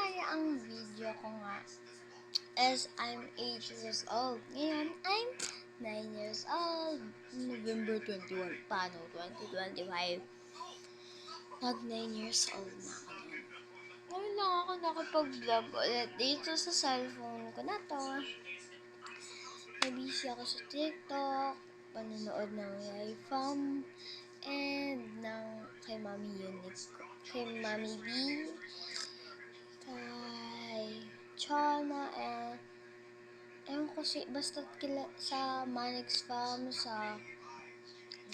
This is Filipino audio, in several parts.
kaya ang video ko nga is I'm 8 years old. Ngayon, I'm 9 years old. November 21. Paano? 2025. Nag 9 years old na ako nun. Ngayon lang ako nakapag-vlog ulit dito sa cellphone ko na to. Nabisi ako sa TikTok, panonood ng Yifam, and ng kay Mami Unique, kay Mami B, kay Chana, and ewan ko basta sa Manix Fam, sa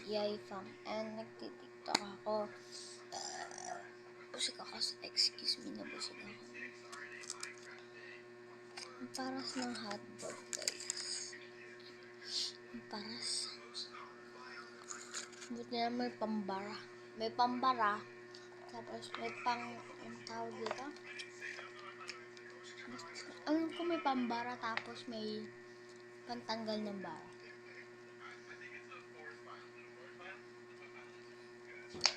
Yifam, and nagtitiktok ako. Busog ako, excuse me, nabusog ako. Ang paras ng hotdog, guys. Ang paras. Buti na may pambara. May pambara. Tapos may ang tawag dito. Alam ko may pambara tapos may pantanggal ng bara.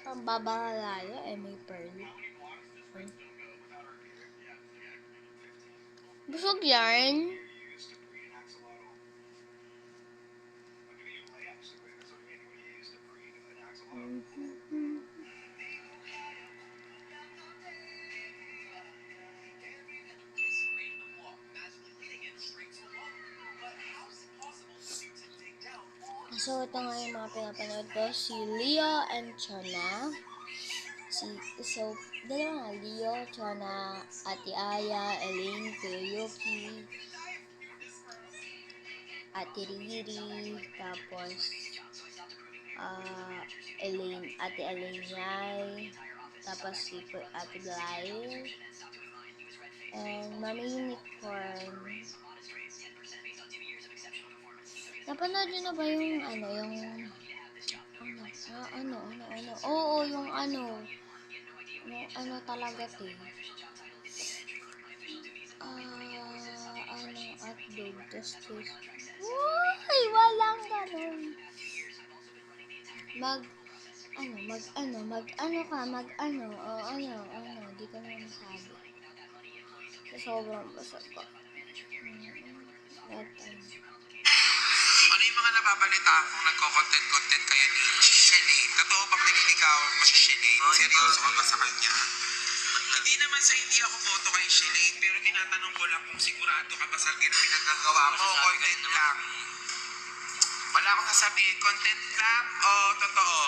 Pambabara lalo may pearl. Busog yan. So, ito nga yung mga pinapanood ko. Si Leo and Chana. So, dalawa nga. Leo, Chana, Ate Aya, Elaine, Kuya Yuki, Ate Riri, tapos Ate Elaine Yay, tapos si Ate Glay, and Mami Unicorn. Napanood nyo na ba yung Oo, yung talaga hotdog, tostos. Uy, walang ganun. Di ko na masabi. Sobrang basag ko. Ano yung mga nababalita kung nagko-content kayo ni Shelly? Totoo bang nililigawan mo si Shelly? Seryoso ka ba sa kanya? Hindi naman sa hindi ako boto kay Shelly, pero tinatanong ko lang kung sigurado ka ba sa pinagagawa mo, content lang. Wala akong sasabihin, content lang o totoo?